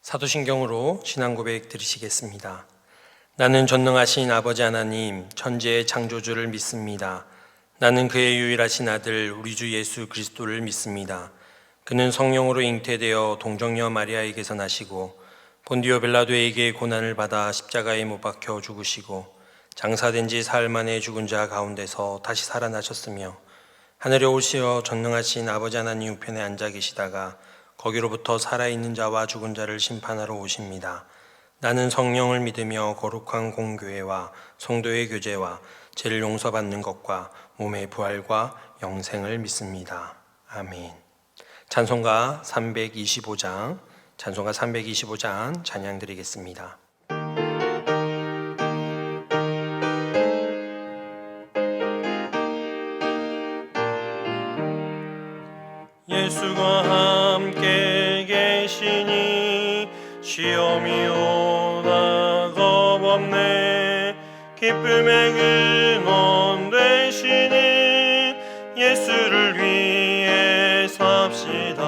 사도신경으로 신앙 고백 드리시겠습니다. 나는 전능하신 아버지 하나님 천지의 창조주를 믿습니다. 나는 그의 유일하신 아들 우리 주 예수 그리스도를 믿습니다. 그는 성령으로 잉태되어 동정녀 마리아에게서 나시고 본디오 빌라도에게 고난을 받아 십자가에 못 박혀 죽으시고 장사된 지 사흘 만에 죽은 자 가운데서 다시 살아나셨으며 하늘에 오시어 전능하신 아버지 하나님 우편에 앉아 계시다가 거기로부터 살아있는 자와 죽은 자를 심판하러 오십니다. 나는 성령을 믿으며 거룩한 공교회와 성도의 교제와 죄를 용서받는 것과 몸의 부활과 영생을 믿습니다. 아멘. 찬송가 325장 찬양 드리겠습니다. 예수가 함께 계시니 시험이 오나 겁없네. 기쁨의 근원 되시는 예수를 위해 삽시다.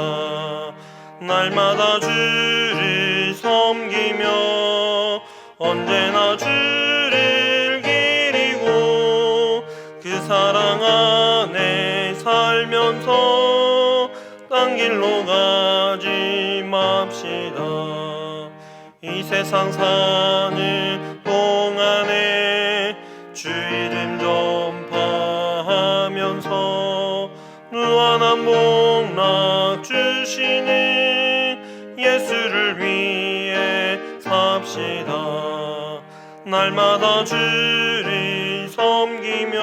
날마다 주를 섬기며 언제나 주를 기리고 그 사랑 안에 살면서 딴 길로 가지 맙시다. 이 세상 사는 동안에 주 이름 전파하면서 무한한 복락 주시는 예수를 위해 삽시다. 날마다 주를 섬기며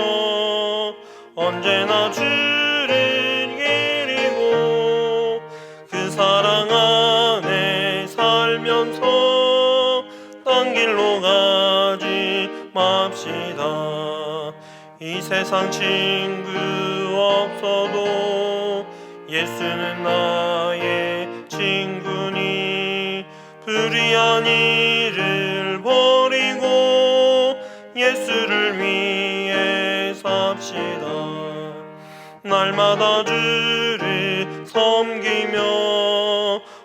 언제나 주를 기리고 그 사랑 안에 살면서 딴 길로 가지 맙시다. 이 세상 친구 없어도 예수는 나의 친구니 불의한 일을 버리고 예수를 위해 삽시다. 날마다 주를 섬기며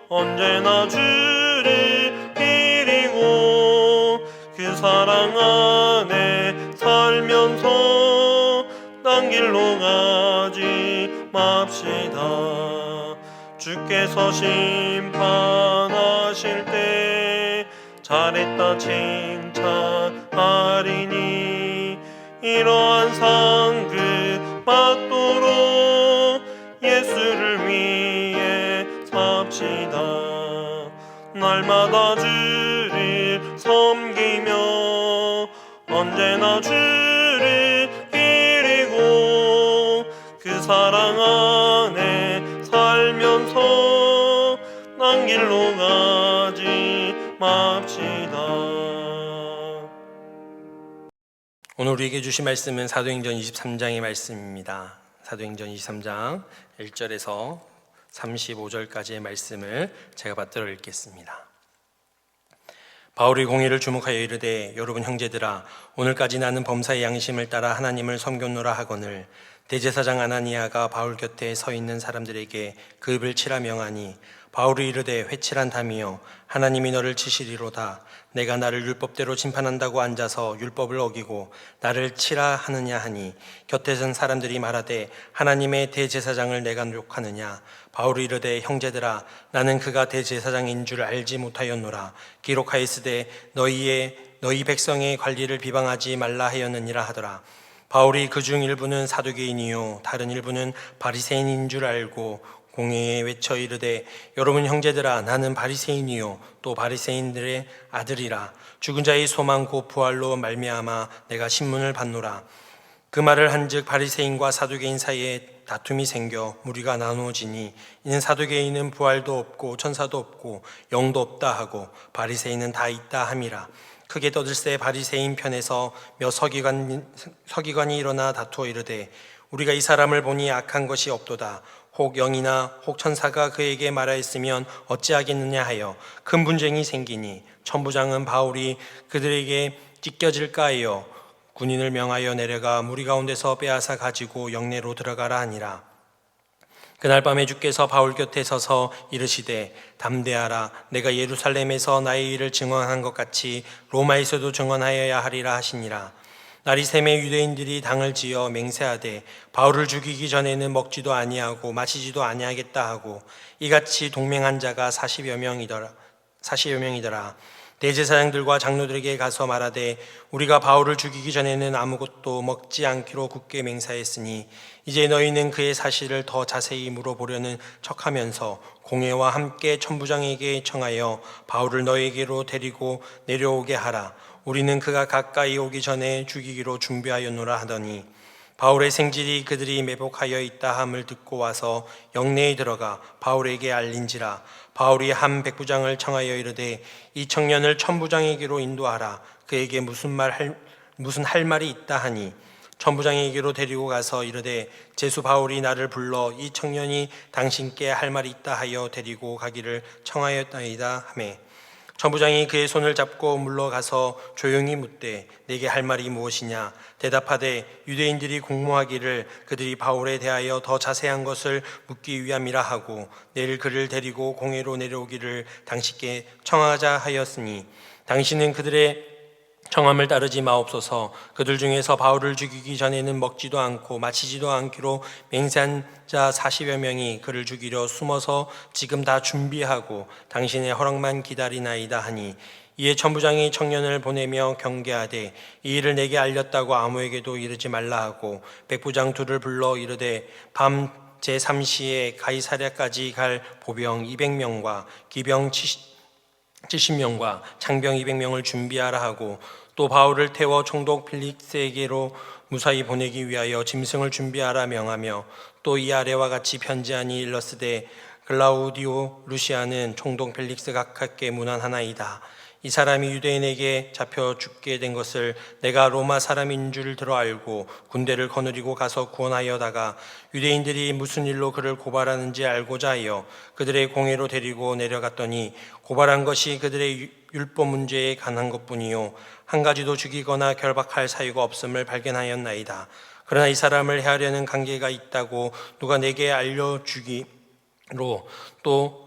언제나 주를 기리고 그 사랑 안에 살면서 딴 길로 가지 맙시다. 주께서 심판하실 때 잘했다 칭찬하리니 이러한 상급 받도록 예수를 위해 삽시다. 날마다 주를 섬기며 언제나 주를 기리고 그 사랑 안에 살면서 딴 길로 가지 맙시다. 오늘 우리에게 주신 말씀은 사도행전 23장의 말씀입니다. 사도행전 23장 1절에서 35절까지의 말씀을 제가 받들어 읽겠습니다. 바울이 공의를 주목하여 이르되 여러분 형제들아 오늘까지 나는 범사의 양심을 따라 하나님을 섬겼노라 하거늘 대제사장 아나니아가 바울 곁에 서 있는 사람들에게 급을 치라 명하니 바울이 이르되 회칠한 담이여 하나님이 너를 치시리로다. 내가 나를 율법대로 심판한다고 앉아서 율법을 어기고 나를 치라 하느냐 하니 곁에 선 사람들이 말하되 하나님의 대제사장을 내가 욕하느냐. 바울이 이르되 형제들아 나는 그가 대제사장인 줄 알지 못하였노라. 기록하였으되 너희 백성의 관리를 비방하지 말라 하였느니라 하더라. 바울이 그중 일부는 사두개인이요 다른 일부는 바리새인인 줄 알고 공회에 외쳐 이르되 여러분 형제들아 나는 바리새인이요 또 바리새인들의 아들이라. 죽은 자의 소망 곧 부활로 말미암아 내가 신문을 받노라. 그 말을 한즉 바리새인과 사두개인 사이에 다툼이 생겨 무리가 나누어지니 이는 사두개인은 부활도 없고 천사도 없고 영도 없다 하고 바리새인은 다 있다 함이라. 크게 떠들새 바리새인 편에서 몇 서기관이 일어나 다투어 이르되 우리가 이 사람을 보니 악한 것이 없도다. 혹 영이나 혹 천사가 그에게 말하였으면 어찌하겠느냐 하여 큰 분쟁이 생기니 천부장은 바울이 그들에게 찢겨질까 하여 군인을 명하여 내려가 무리 가운데서 빼앗아 가지고 영내로 들어가라 하니라. 그날 밤에 주께서 바울 곁에 서서 이르시되 담대하라. 내가 예루살렘에서 나의 일을 증언한 것 같이 로마에서도 증언하여야 하리라 하시니라. 날이 새매 유대인들이 당을 지어 맹세하되 바울을 죽이기 전에는 먹지도 아니하고 마시지도 아니하겠다 하고 이같이 동맹한 자가 40여 명이더라. 대제사장들과 장로들에게 가서 말하되 우리가 바울을 죽이기 전에는 아무것도 먹지 않기로 굳게 맹세하였으니 이제 너희는 그의 사실을 더 자세히 물어보려는 척하면서 공회와 함께 천부장에게 청하여 바울을 너희에게로 데리고 내려오게 하라. 우리는 그가 가까이 오기 전에 죽이기로 준비하였노라 하더니 바울의 생질이 그들이 매복하여 있다 함을 듣고 와서 영내에 들어가 바울에게 알린지라. 바울이 한 백부장을 청하여 이르되 이 청년을 천부장에게로 인도하라. 그에게 무슨 할 말이 있다 하니 천부장에게로 데리고 가서 이르되 제수 바울이 나를 불러 이 청년이 당신께 할 말이 있다 하여 데리고 가기를 청하였나이다 하매 천부장이 그의 손을 잡고 물러가서 조용히 묻되 내게 할 말이 무엇이냐. 대답하되 유대인들이 공모하기를 그들이 바울에 대하여 더 자세한 것을 묻기 위함이라 하고 내일 그를 데리고 공회로 내려오기를 당신께 청하자 하였으니 당신은 그들의 청함을 따르지 마옵소서. 그들 중에서 바울을 죽이기 전에는 먹지도 않고 마시지도 않기로 맹세한 자 40여 명이 그를 죽이려 숨어서 지금 다 준비하고 당신의 허락만 기다리나이다 하니 이에 천부장이 청년을 보내며 경계하되 이 일을 내게 알렸다고 아무에게도 이르지 말라 하고 백부장 둘을 불러 이르되 밤 제3시에 가이사랴까지 갈 보병 200명과 기병 70명과 장병 200명을 준비하라 하고 또 바울을 태워 총독 펠릭스에게로 무사히 보내기 위하여 짐승을 준비하라 명하며 또 이 아래와 같이 편지하니 일러스되 글라우디오 루시아는 총독 펠릭스 각하께 문안하나이다. 이 사람이 유대인에게 잡혀 죽게 된 것을 내가 로마 사람인 줄 들어 알고 군대를 거느리고 가서 구원하여다가 유대인들이 무슨 일로 그를 고발하는지 알고자 하여 그들의 공회로 데리고 내려갔더니 고발한 것이 그들의 율법 문제에 관한 것뿐이요 한 가지도 죽이거나 결박할 사유가 없음을 발견하였나이다. 그러나 이 사람을 해하려는 관계가 있다고 누가 내게 알려주기로 또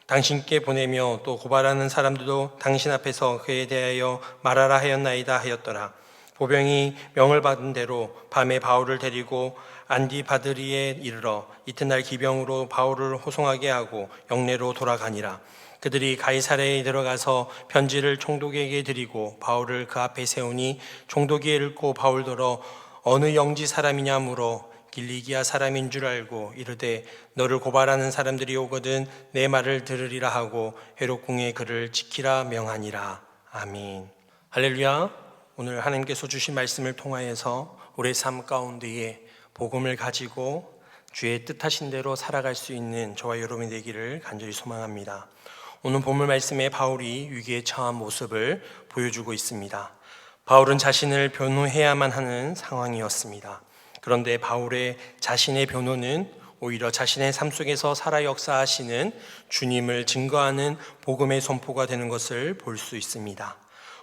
당신께 보내며 또 고발하는 사람들도 당신 앞에서 그에 대하여 말하라 하였나이다 하였더라. 보병이 명을 받은 대로 밤에 바울을 데리고 안디바드리에 이르러 이튿날 기병으로 바울을 호송하게 하고 영내로 돌아가니라. 그들이 가이사랴에 들어가서 편지를 총독에게 드리고 바울을 그 앞에 세우니 총독이 읽고 바울더러 어느 영지 사람이냐 물어 길리기아 사람인 줄 알고 이르되 너를 고발하는 사람들이 오거든 내 말을 들으리라 하고 헤롯궁에 그를 지키라 명하니라. 아멘. 할렐루야. 오늘 하나님께서 주신 말씀을 통하여서 우리의 삶 가운데에 복음을 가지고 주의 뜻하신 대로 살아갈 수 있는 저와 여러분이 되기를 간절히 소망합니다. 오늘 본문 말씀에 바울이 위기에 처한 모습을 보여주고 있습니다. 바울은 자신을 변호해야만 하는 상황이었습니다. 그런데 바울의 자신의 변호는 오히려 자신의 삶 속에서 살아 역사하시는 주님을 증거하는 복음의 선포가 되는 것을 볼 수 있습니다.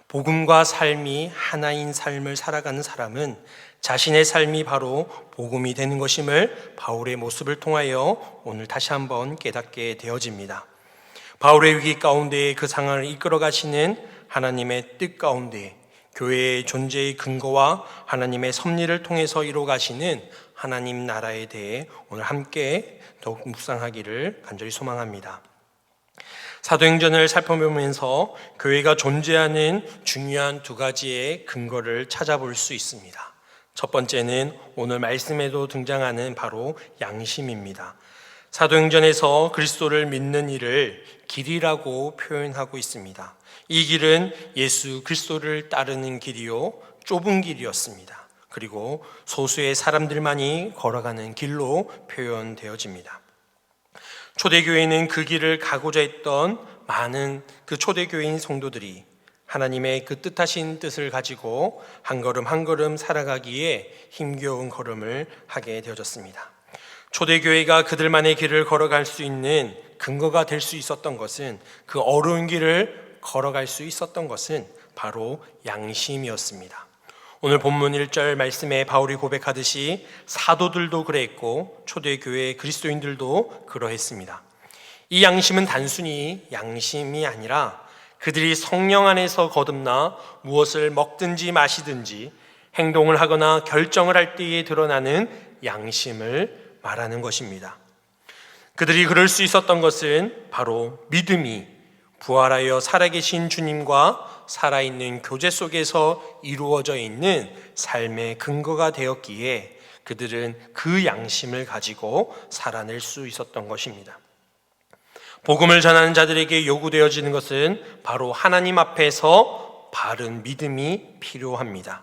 복음과 삶이 하나인 삶을 살아가는 사람은 자신의 삶이 바로 복음이 되는 것임을 바울의 모습을 통하여 오늘 다시 한번 깨닫게 되어집니다. 바울의 위기 가운데 그 상황을 이끌어 가시는 하나님의 뜻 가운데 교회의 존재의 근거와 하나님의 섭리를 통해서 이루어 가시는 하나님 나라에 대해 오늘 함께 더욱 묵상하기를 간절히 소망합니다. 사도행전을 살펴보면서 교회가 존재하는 중요한 두 가지의 근거를 찾아볼 수 있습니다. 첫 번째는 오늘 말씀에도 등장하는 바로 양심입니다. 사도행전에서 그리스도를 믿는 일을 길이라고 표현하고 있습니다. 이 길은 예수 그리스도를 따르는 길이요 좁은 길이었습니다. 그리고 소수의 사람들만이 걸어가는 길로 표현되어집니다. 초대교회는 그 길을 가고자 했던 많은 그 초대교회인 성도들이 하나님의 그 뜻하신 뜻을 가지고 한 걸음 한 걸음 살아가기에 힘겨운 걸음을 하게 되어졌습니다. 초대교회가 그들만의 길을 걸어갈 수 있는 근거가 될 수 있었던 것은, 그 어려운 길을 걸어갈 수 있었던 것은 바로 양심이었습니다. 오늘 본문 1절 말씀에 바울이 고백하듯이 사도들도 그랬고 초대교회 그리스도인들도 그러했습니다. 이 양심은 단순히 양심이 아니라 그들이 성령 안에서 거듭나 무엇을 먹든지 마시든지 행동을 하거나 결정을 할 때에 드러나는 양심을 말하는 것입니다. 그들이 그럴 수 있었던 것은 바로 믿음이 부활하여 살아계신 주님과 살아있는 교제 속에서 이루어져 있는 삶의 근거가 되었기에 그들은 그 양심을 가지고 살아낼 수 있었던 것입니다. 복음을 전하는 자들에게 요구되어지는 것은 바로 하나님 앞에서 바른 믿음이 필요합니다.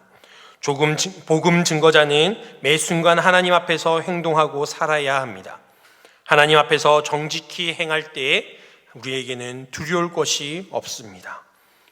복음 증거자는 매 순간 하나님 앞에서 행동하고 살아야 합니다. 하나님 앞에서 정직히 행할 때에 우리에게는 두려울 것이 없습니다.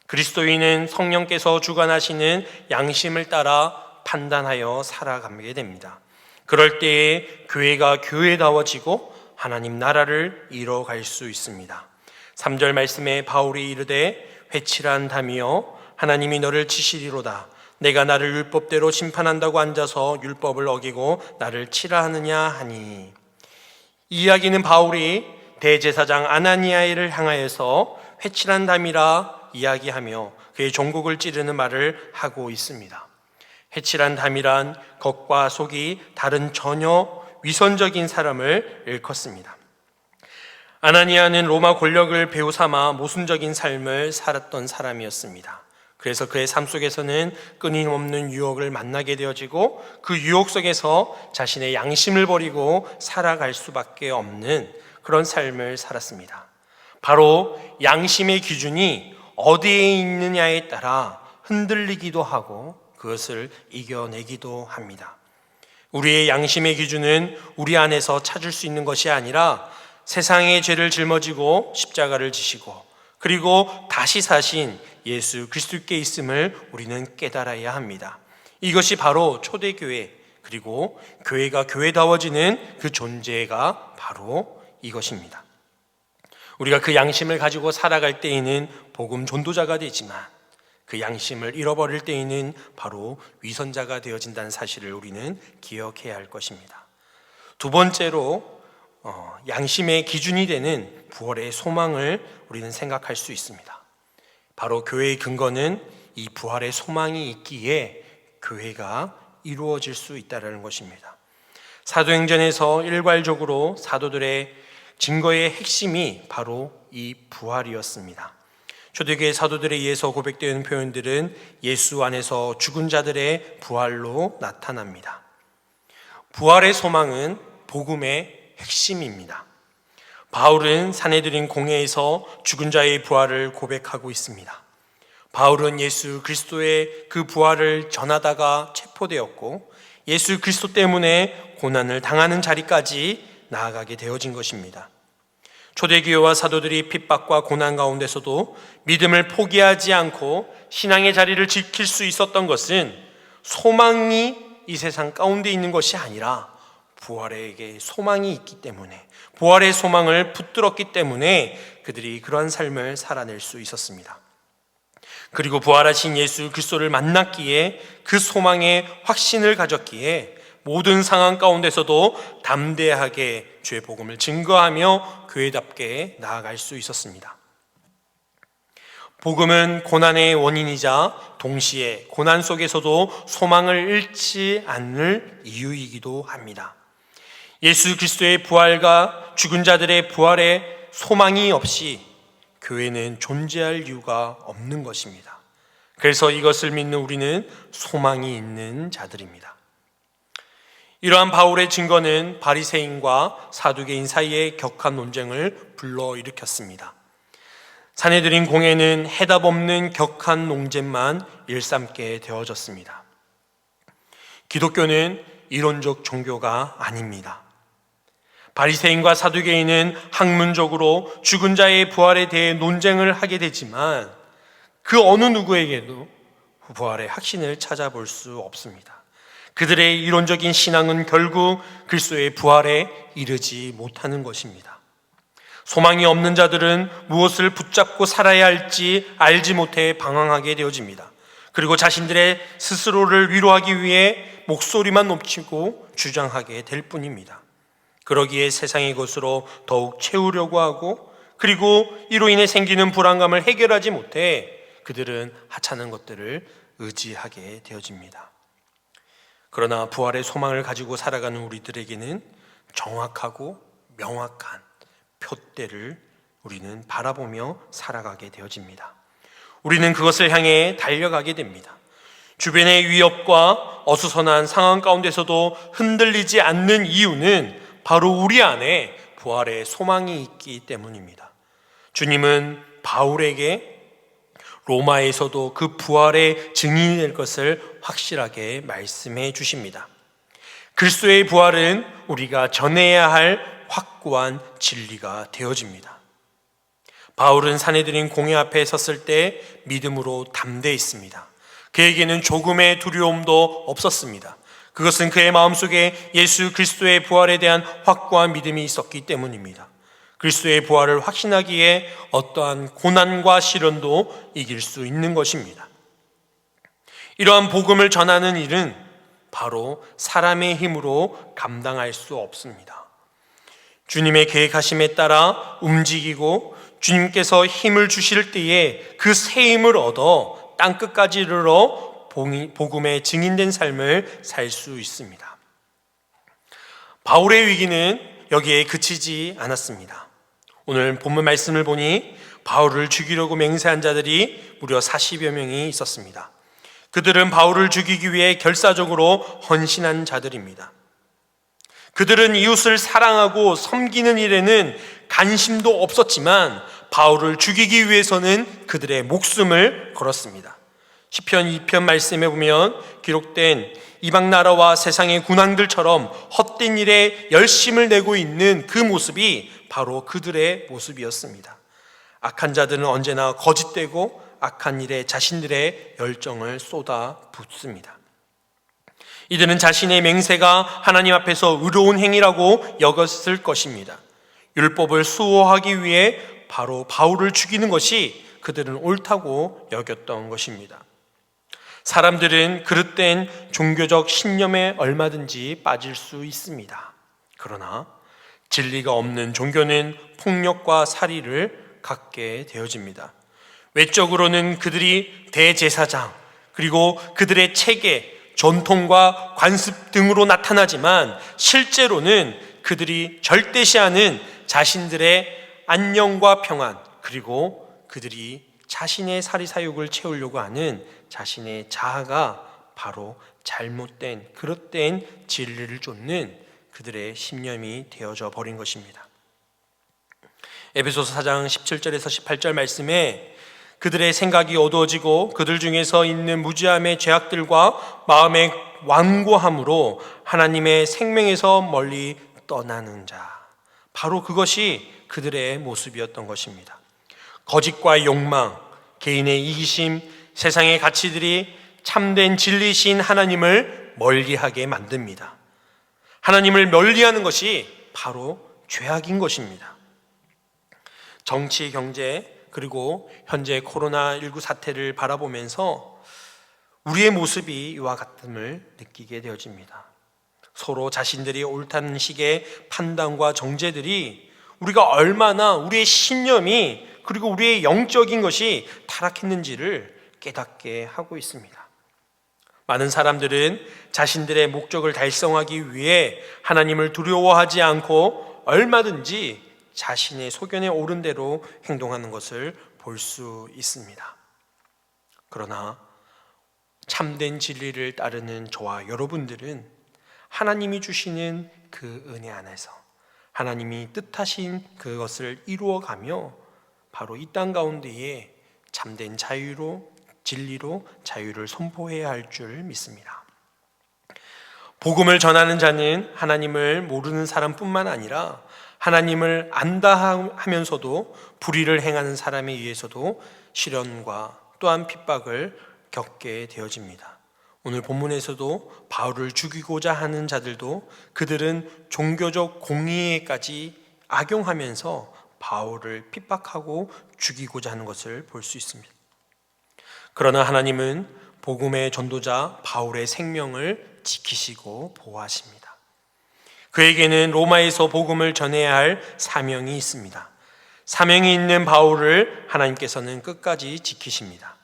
그리스도인은 성령께서 주관하시는 양심을 따라 판단하여 살아가게 됩니다. 그럴 때에 교회가 교회다워지고 하나님 나라를 이뤄갈 수 있습니다. 3절 말씀에 바울이 이르되 회칠한 담이여 하나님이 너를 치시리로다. 내가 나를 율법대로 심판한다고 앉아서 율법을 어기고 나를 치라 하느냐 하니. 이 이야기는 바울이 대제사장 아나니아를 향하여서 회칠한 담이라 이야기하며 그의 종국을 찌르는 말을 하고 있습니다. 회칠한 담이란 겉과 속이 다른 전혀 위선적인 사람을 일컫습니다. 아나니아는 로마 권력을 배후 삼아 모순적인 삶을 살았던 사람이었습니다. 그래서 그의 삶 속에서는 끊임없는 유혹을 만나게 되어지고 그 유혹 속에서 자신의 양심을 버리고 살아갈 수밖에 없는 그런 삶을 살았습니다. 바로 양심의 기준이 어디에 있느냐에 따라 흔들리기도 하고 그것을 이겨내기도 합니다. 우리의 양심의 기준은 우리 안에서 찾을 수 있는 것이 아니라 세상의 죄를 짊어지고 십자가를 지시고 그리고 다시 사신 예수 그리스도께 있음을 우리는 깨달아야 합니다. 이것이 바로 초대교회 그리고 교회가 교회다워지는 그 존재가 바로 이것입니다. 우리가 그 양심을 가지고 살아갈 때에는 복음 전도자가 되지만 그 양심을 잃어버릴 때에는 바로 위선자가 되어진다는 사실을 우리는 기억해야 할 것입니다. 두 번째로 양심의 기준이 되는 부활의 소망을 우리는 생각할 수 있습니다. 바로 교회의 근거는 이 부활의 소망이 있기에 교회가 이루어질 수 있다는 것입니다. 사도행전에서 일괄적으로 사도들의 증거의 핵심이 바로 이 부활이었습니다. 초대교회 사도들에 의해서 고백되는 표현들은 예수 안에서 죽은 자들의 부활로 나타납니다. 부활의 소망은 복음의 핵심입니다. 바울은 산헤드린 공회에서 죽은 자의 부활을 고백하고 있습니다. 바울은 예수 그리스도의 그 부활을 전하다가 체포되었고 예수 그리스도 때문에 고난을 당하는 자리까지 나아가게 되어진 것입니다. 초대교회와 사도들이 핍박과 고난 가운데서도 믿음을 포기하지 않고 신앙의 자리를 지킬 수 있었던 것은 소망이 이 세상 가운데 있는 것이 아니라 부활에게 소망이 있기 때문에 부활의 소망을 붙들었기 때문에 그들이 그러한 삶을 살아낼 수 있었습니다. 그리고 부활하신 예수 그리스도를 만났기에 그 소망에 확신을 가졌기에 모든 상황 가운데서도 담대하게 주의 복음을 증거하며 교회답게 나아갈 수 있었습니다. 복음은 고난의 원인이자 동시에 고난 속에서도 소망을 잃지 않을 이유이기도 합니다. 예수 그리스도의 부활과 죽은 자들의 부활에 소망이 없이 교회는 존재할 이유가 없는 것입니다. 그래서 이것을 믿는 우리는 소망이 있는 자들입니다. 이러한 바울의 증거는 바리새인과 사두개인 사이의 격한 논쟁을 불러일으켰습니다. 산헤드린 공회는 해답 없는 격한 논쟁만 일삼게 되어졌습니다. 기독교는 이론적 종교가 아닙니다. 바리새인과 사두개인은 학문적으로 죽은 자의 부활에 대해 논쟁을 하게 되지만 그 어느 누구에게도 부활의 확신을 찾아볼 수 없습니다. 그들의 이론적인 신앙은 결국 그리스도의 부활에 이르지 못하는 것입니다. 소망이 없는 자들은 무엇을 붙잡고 살아야 할지 알지 못해 방황하게 되어집니다. 그리고 자신들의 스스로를 위로하기 위해 목소리만 높이고 주장하게 될 뿐입니다. 그러기에 세상의 것으로 더욱 채우려고 하고, 그리고 이로 인해 생기는 불안감을 해결하지 못해 그들은 하찮은 것들을 의지하게 되어집니다. 그러나 부활의 소망을 가지고 살아가는 우리들에게는 정확하고 명확한 표대를 우리는 바라보며 살아가게 되어집니다. 우리는 그것을 향해 달려가게 됩니다. 주변의 위협과 어수선한 상황 가운데서도 흔들리지 않는 이유는 바로 우리 안에 부활의 소망이 있기 때문입니다. 주님은 바울에게 로마에서도 그 부활의 증인이 될 것을 확실하게 말씀해 주십니다. 그리스도의 부활은 우리가 전해야 할 확고한 진리가 되어집니다. 바울은 사내들인 공회 앞에 섰을 때 믿음으로 담대했습니다. 그에게는 조금의 두려움도 없었습니다. 그것은 그의 마음속에 예수 그리스도의 부활에 대한 확고한 믿음이 있었기 때문입니다. 그리스도의 부활을 확신하기에 어떠한 고난과 시련도 이길 수 있는 것입니다. 이러한 복음을 전하는 일은 바로 사람의 힘으로 감당할 수 없습니다. 주님의 계획하심에 따라 움직이고 주님께서 힘을 주실 때에 그 새 힘을 얻어 땅끝까지 이르러 복음의 증인된 삶을 살 수 있습니다. 바울의 위기는 여기에 그치지 않았습니다. 오늘 본문 말씀을 보니 바울을 죽이려고 맹세한 자들이 무려 40여 명이 있었습니다. 그들은 바울을 죽이기 위해 결사적으로 헌신한 자들입니다. 그들은 이웃을 사랑하고 섬기는 일에는 관심도 없었지만 바울을 죽이기 위해서는 그들의 목숨을 걸었습니다. 시편 2편 말씀에 보면 기록된 이방 나라와 세상의 군왕들처럼 헛된 일에 열심을 내고 있는 그 모습이 바로 그들의 모습이었습니다. 악한 자들은 언제나 거짓되고 악한 일에 자신들의 열정을 쏟아 붓습니다. 이들은 자신의 맹세가 하나님 앞에서 의로운 행위라고 여겼을 것입니다. 율법을 수호하기 위해 바로 바울을 죽이는 것이 그들은 옳다고 여겼던 것입니다. 사람들은 그릇된 종교적 신념에 얼마든지 빠질 수 있습니다. 그러나 진리가 없는 종교는 폭력과 살인을 갖게 되어집니다. 외적으로는 그들이 대제사장, 그리고 그들의 체계, 전통과 관습 등으로 나타나지만 실제로는 그들이 절대시하는 자신들의 안녕과 평안, 그리고 그들이 자신의 사리사욕을 채우려고 하는 자신의 자아가 바로 잘못된 그릇된 진리를 쫓는 그들의 신념이 되어져 버린 것입니다. 에베소서 4장 17절에서 18절 말씀에 그들의 생각이 어두워지고 그들 중에서 있는 무지함의 죄악들과 마음의 완고함으로 하나님의 생명에서 멀리 떠나는 자, 바로 그것이 그들의 모습이었던 것입니다. 거짓과 욕망, 개인의 이기심, 세상의 가치들이 참된 진리신 하나님을 멀리하게 만듭니다. 하나님을 멀리하는 것이 바로 죄악인 것입니다. 정치, 경제, 그리고 현재 코로나19 사태를 바라보면서 우리의 모습이 이와 같음을 느끼게 되어집니다. 서로 자신들이 옳다는 식의 판단과 정죄들이 우리가 얼마나 우리의 신념이 그리고 우리의 영적인 것이 타락했는지를 깨닫게 하고 있습니다. 많은 사람들은 자신들의 목적을 달성하기 위해 하나님을 두려워하지 않고 얼마든지 자신의 소견에 옳은 대로 행동하는 것을 볼 수 있습니다. 그러나 참된 진리를 따르는 저와 여러분들은 하나님이 주시는 그 은혜 안에서 하나님이 뜻하신 그것을 이루어가며 바로 이 땅 가운데에 참된 자유로 진리로 자유를 선포해야 할 줄 믿습니다. 복음을 전하는 자는 하나님을 모르는 사람뿐만 아니라 하나님을 안다 하면서도 불의를 행하는 사람에 의해서도 시련과 또한 핍박을 겪게 되어집니다. 오늘 본문에서도 바울을 죽이고자 하는 자들도 그들은 종교적 공의에까지 악용하면서 바울을 핍박하고 죽이고자 하는 것을 볼 수 있습니다. 그러나 하나님은 복음의 전도자 바울의 생명을 지키시고 보호하십니다. 그에게는 로마에서 복음을 전해야 할 사명이 있습니다. 사명이 있는 바울을 하나님께서는 끝까지 지키십니다.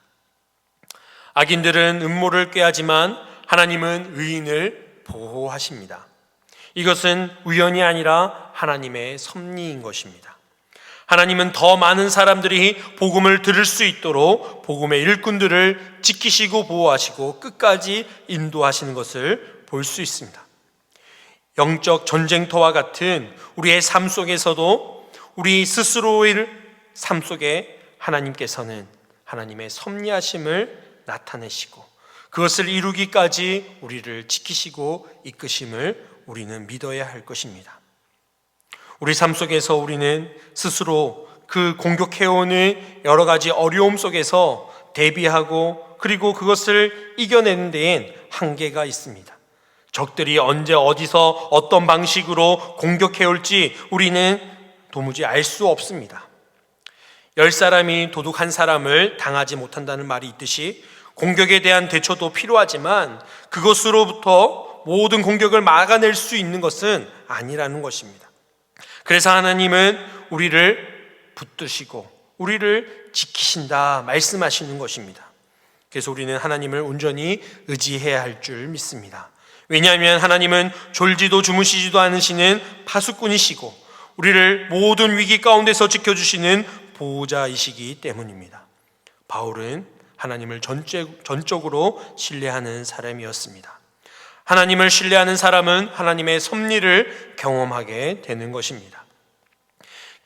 악인들은 음모를 꾀하지만 하나님은 의인을 보호하십니다. 이것은 우연이 아니라 하나님의 섭리인 것입니다. 하나님은 더 많은 사람들이 복음을 들을 수 있도록 복음의 일꾼들을 지키시고 보호하시고 끝까지 인도하시는 것을 볼 수 있습니다. 영적 전쟁터와 같은 우리의 삶 속에서도 우리 스스로의 삶 속에 하나님께서는 하나님의 섭리하심을 나타내시고 그것을 이루기까지 우리를 지키시고 이끄심을 우리는 믿어야 할 것입니다. 우리 삶 속에서 우리는 스스로 그 공격해오는 여러 가지 어려움 속에서 대비하고 그리고 그것을 이겨내는 데엔 한계가 있습니다. 적들이 언제 어디서 어떤 방식으로 공격해올지 우리는 도무지 알 수 없습니다. 10사람이 도둑 한 사람을 당하지 못한다는 말이 있듯이 공격에 대한 대처도 필요하지만 그것으로부터 모든 공격을 막아낼 수 있는 것은 아니라는 것입니다. 그래서 하나님은 우리를 붙드시고 우리를 지키신다 말씀하시는 것입니다. 그래서 우리는 하나님을 온전히 의지해야 할 줄 믿습니다. 왜냐하면 하나님은 졸지도 주무시지도 않으시는 파수꾼이시고 우리를 모든 위기 가운데서 지켜주시는 보호자이시기 때문입니다. 바울은 하나님을 전적으로 신뢰하는 사람이었습니다. 하나님을 신뢰하는 사람은 하나님의 섭리를 경험하게 되는 것입니다.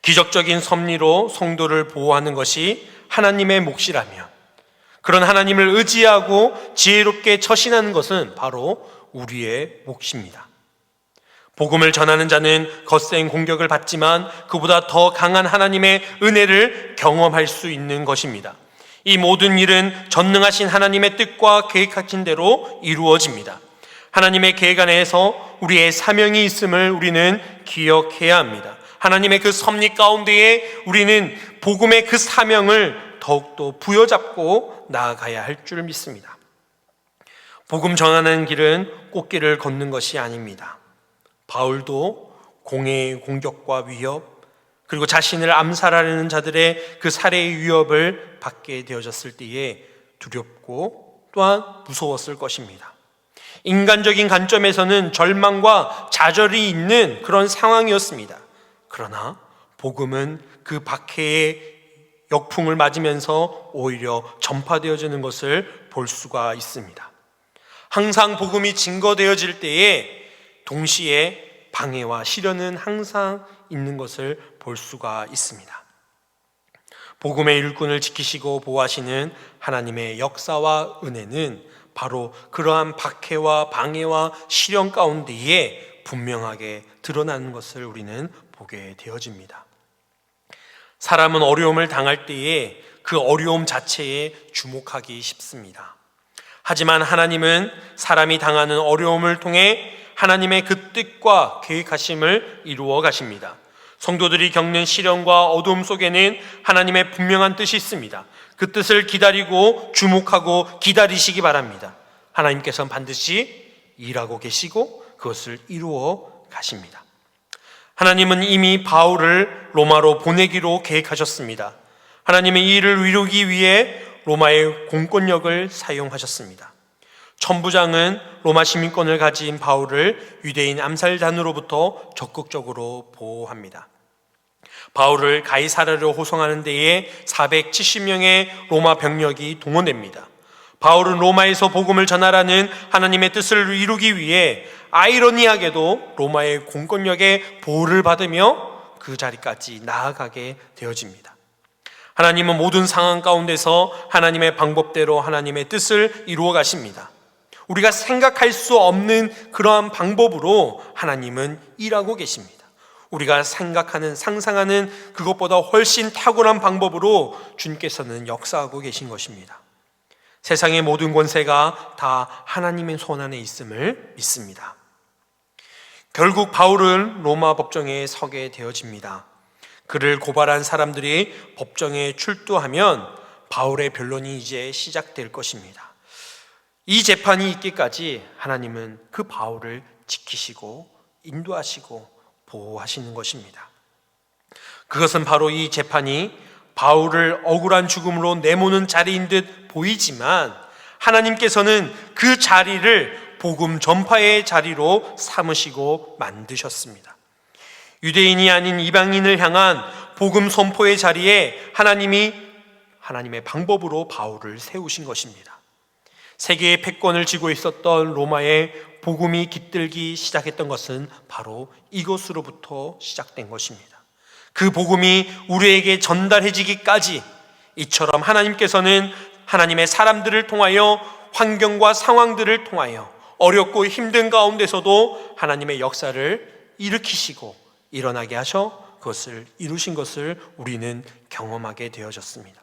기적적인 섭리로 성도를 보호하는 것이 하나님의 몫이라면 그런 하나님을 의지하고 지혜롭게 처신하는 것은 바로 우리의 몫입니다. 복음을 전하는 자는 거센 공격을 받지만 그보다 더 강한 하나님의 은혜를 경험할 수 있는 것입니다. 이 모든 일은 전능하신 하나님의 뜻과 계획하신 대로 이루어집니다. 하나님의 계획 안에서 우리의 사명이 있음을 우리는 기억해야 합니다. 하나님의 그 섭리 가운데에 우리는 복음의 그 사명을 더욱더 부여잡고 나아가야 할 줄 믿습니다. 복음 전하는 길은 꽃길을 걷는 것이 아닙니다. 바울도 공의의 공격과 위협 그리고 자신을 암살하려는 자들의 그 살해의 위협을 받게 되어졌을 때에 두렵고 또한 무서웠을 것입니다. 인간적인 관점에서는 절망과 좌절이 있는 그런 상황이었습니다. 그러나 복음은 그 박해의 역풍을 맞으면서 오히려 전파되어지는 것을 볼 수가 있습니다. 항상 복음이 증거되어질 때에 동시에 방해와 시련은 항상 있는 것을 볼 수가 있습니다. 복음의 일꾼을 지키시고 보호하시는 하나님의 역사와 은혜는 바로 그러한 박해와 방해와 시련 가운데에 분명하게 드러나는 것을 우리는 보게 되어집니다. 사람은 어려움을 당할 때에 그 어려움 자체에 주목하기 쉽습니다. 하지만 하나님은 사람이 당하는 어려움을 통해 하나님의 그 뜻과 계획하심을 이루어 가십니다. 성도들이 겪는 시련과 어두움 속에는 하나님의 분명한 뜻이 있습니다. 그 뜻을 기다리고 주목하고 기다리시기 바랍니다. 하나님께서는 반드시 일하고 계시고 그것을 이루어 가십니다. 하나님은 이미 바울을 로마로 보내기로 계획하셨습니다. 하나님은 이 일을 이루기 위해 로마의 공권력을 사용하셨습니다. 천부장은 로마 시민권을 가진 바울을 유대인 암살단으로부터 적극적으로 보호합니다. 바울을 가이사랴로 호송하는 데에 470명의 로마 병력이 동원됩니다. 바울은 로마에서 복음을 전하라는 하나님의 뜻을 이루기 위해 아이러니하게도 로마의 공권력의 보호를 받으며 그 자리까지 나아가게 되어집니다. 하나님은 모든 상황 가운데서 하나님의 방법대로 하나님의 뜻을 이루어 가십니다. 우리가 생각할 수 없는 그러한 방법으로 하나님은 일하고 계십니다. 우리가 생각하는 상상하는 그것보다 훨씬 탁월한 방법으로 주님께서는 역사하고 계신 것입니다. 세상의 모든 권세가 다 하나님의 손 안에 있음을 믿습니다. 결국 바울은 로마 법정에 서게 되어집니다. 그를 고발한 사람들이 법정에 출두하면 바울의 변론이 이제 시작될 것입니다. 이 재판이 있기까지 하나님은 그 바울을 지키시고 인도하시고 보호하시는 것입니다. 그것은 바로 이 재판이 바울을 억울한 죽음으로 내모는 자리인 듯 보이지만 하나님께서는 그 자리를 복음 전파의 자리로 삼으시고 만드셨습니다. 유대인이 아닌 이방인을 향한 복음 선포의 자리에 하나님의 방법으로 바울을 세우신 것입니다. 세계의 패권을 쥐고 있었던 로마의 복음이 깃들기 시작했던 것은 바로 이것으로부터 시작된 것입니다. 그 복음이 우리에게 전달해지기까지 이처럼 하나님께서는 하나님의 사람들을 통하여 환경과 상황들을 통하여 어렵고 힘든 가운데서도 하나님의 역사를 일으키시고 일어나게 하셔 그것을 이루신 것을 우리는 경험하게 되어졌습니다.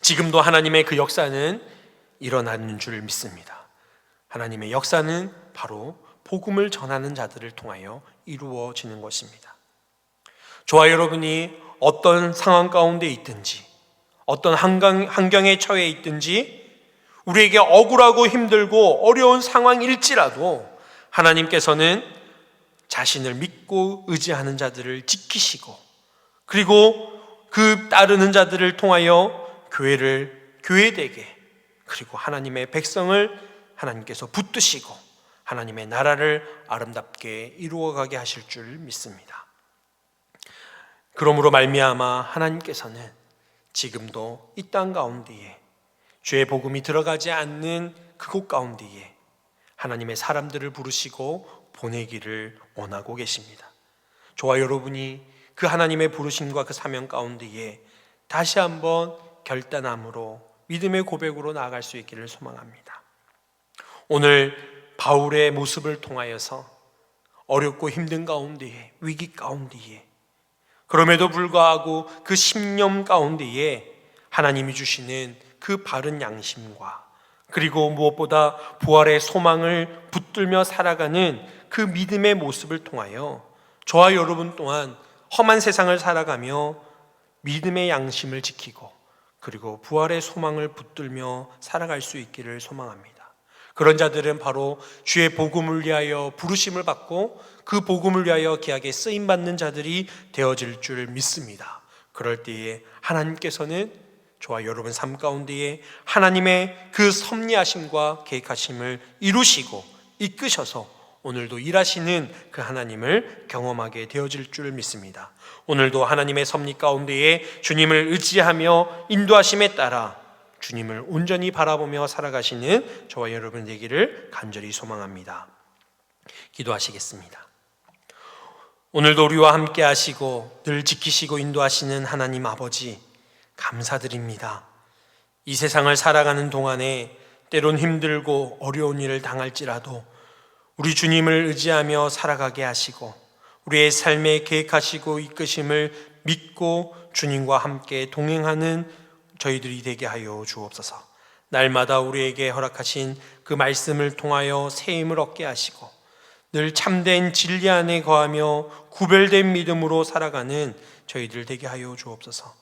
지금도 하나님의 그 역사는 일어나는 줄 믿습니다. 하나님의 역사는 바로 복음을 전하는 자들을 통하여 이루어지는 것입니다. 저와 여러분이 어떤 상황 가운데 있든지 어떤 환경에 처해 있든지 우리에게 억울하고 힘들고 어려운 상황일지라도 하나님께서는 자신을 믿고 의지하는 자들을 지키시고 그리고 그 따르는 자들을 통하여 교회되게 그리고 하나님의 백성을 하나님께서 붙드시고 하나님의 나라를 아름답게 이루어가게 하실 줄 믿습니다. 그러므로 말미암아 하나님께서는 지금도 이 땅 가운데에 죄의 복음이 들어가지 않는 그곳 가운데에 하나님의 사람들을 부르시고 보내기를 원하고 계십니다. 저와 여러분이 그 하나님의 부르심과 그 사명 가운데에 다시 한번 결단함으로 믿음의 고백으로 나아갈 수 있기를 소망합니다. 오늘 바울의 모습을 통하여서 어렵고 힘든 가운데에 위기 가운데에 그럼에도 불구하고 그 신념 가운데에 하나님이 주시는 그 바른 양심과 그리고 무엇보다 부활의 소망을 붙들며 살아가는 그 믿음의 모습을 통하여 저와 여러분 또한 험한 세상을 살아가며 믿음의 양심을 지키고 그리고 부활의 소망을 붙들며 살아갈 수 있기를 소망합니다. 그런 자들은 바로 주의 복음을 위하여 부르심을 받고 그 복음을 위하여 귀하게 쓰임받는 자들이 되어질 줄 믿습니다. 그럴 때에 하나님께서는 저와 여러분 삶 가운데에 하나님의 그 섭리하심과 계획하심을 이루시고 이끄셔서 오늘도 일하시는 그 하나님을 경험하게 되어질 줄 믿습니다. 오늘도 하나님의 섭리 가운데에 주님을 의지하며 인도하심에 따라 주님을 온전히 바라보며 살아가시는 저와 여러분 되기를 간절히 소망합니다. 기도하시겠습니다. 오늘도 우리와 함께 하시고 늘 지키시고 인도하시는 하나님 아버지 감사드립니다. 이 세상을 살아가는 동안에 때론 힘들고 어려운 일을 당할지라도 우리 주님을 의지하며 살아가게 하시고 우리의 삶에 계획하시고 이끄심을 믿고 주님과 함께 동행하는 저희들이 되게 하여 주옵소서. 날마다 우리에게 허락하신 그 말씀을 통하여 새 힘을 얻게 하시고 늘 참된 진리 안에 거하며 구별된 믿음으로 살아가는 저희들 되게 하여 주옵소서.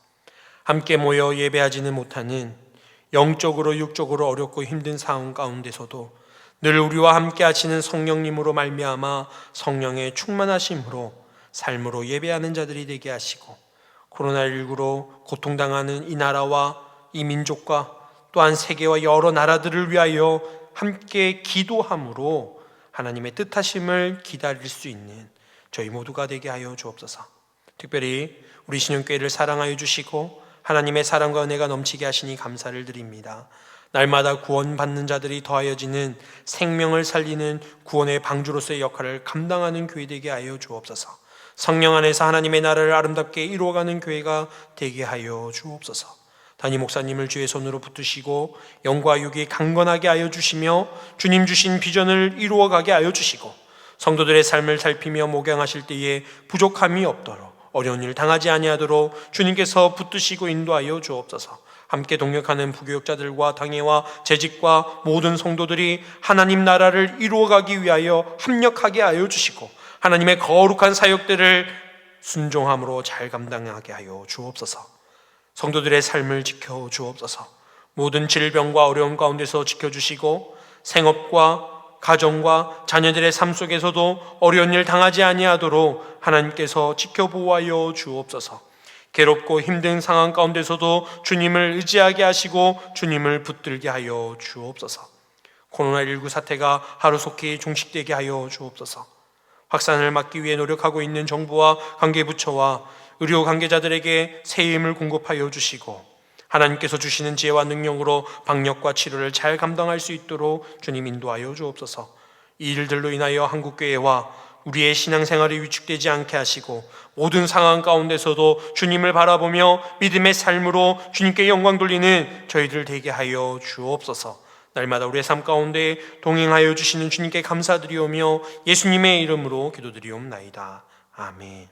함께 모여 예배하지는 못하는 영적으로 육적으로 어렵고 힘든 상황 가운데서도 늘 우리와 함께 하시는 성령님으로 말미암아 성령의 충만하심으로 삶으로 예배하는 자들이 되게 하시고 코로나19로 고통당하는 이 나라와 이 민족과 또한 세계와 여러 나라들을 위하여 함께 기도함으로 하나님의 뜻하심을 기다릴 수 있는 저희 모두가 되게 하여 주옵소서. 특별히 우리 신영교회를 사랑하여 주시고 하나님의 사랑과 은혜가 넘치게 하시니 감사를 드립니다. 날마다 구원받는 자들이 더하여지는 생명을 살리는 구원의 방주로서의 역할을 감당하는 교회 되게 하여 주옵소서. 성령 안에서 하나님의 나라를 아름답게 이루어가는 교회가 되게 하여 주옵소서. 담임 목사님을 주의 손으로 붙드시고 영과 육이 강건하게 하여 주시며 주님 주신 비전을 이루어가게 하여 주시고 성도들의 삶을 살피며 목양하실 때에 부족함이 없도록 어려운 일 당하지 아니하도록 주님께서 붙드시고 인도하여 주옵소서. 함께 동역하는 부교육자들과 당회와 재직과 모든 성도들이 하나님 나라를 이루어가기 위하여 합력하게 하여 주시고 하나님의 거룩한 사역들을 순종함으로 잘 감당하게 하여 주옵소서. 성도들의 삶을 지켜 주옵소서. 모든 질병과 어려움 가운데서 지켜주시고 생업과 가정과 자녀들의 삶 속에서도 어려운 일 당하지 아니하도록 하나님께서 지켜보호하여 주옵소서. 괴롭고 힘든 상황 가운데서도 주님을 의지하게 하시고 주님을 붙들게 하여 주옵소서. 코로나19 사태가 하루속히 종식되게 하여 주옵소서. 확산을 막기 위해 노력하고 있는 정부와 관계부처와 의료 관계자들에게 새 힘을 공급하여 주시고 하나님께서 주시는 지혜와 능력으로 방역과 치료를 잘 감당할 수 있도록 주님 인도하여 주옵소서. 이 일들로 인하여 한국교회와 우리의 신앙생활이 위축되지 않게 하시고 모든 상황 가운데서도 주님을 바라보며 믿음의 삶으로 주님께 영광 돌리는 저희들 되게 하여 주옵소서. 날마다 우리의 삶 가운데 동행하여 주시는 주님께 감사드리오며 예수님의 이름으로 기도드리옵나이다. 아멘.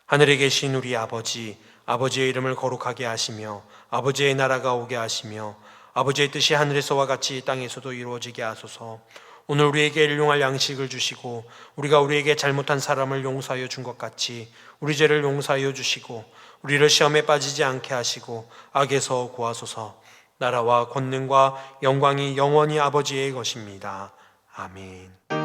하늘에 계신 우리 아버지, 아버지의 이름을 거룩하게 하시며 아버지의 나라가 오게 하시며 아버지의 뜻이 하늘에서와 같이 땅에서도 이루어지게 하소서. 오늘 우리에게 일용할 양식을 주시고 우리가 우리에게 잘못한 사람을 용서하여 준 것 같이 우리 죄를 용서하여 주시고 우리를 시험에 빠지지 않게 하시고 악에서 구하소서. 나라와 권능과 영광이 영원히 아버지의 것입니다. 아멘.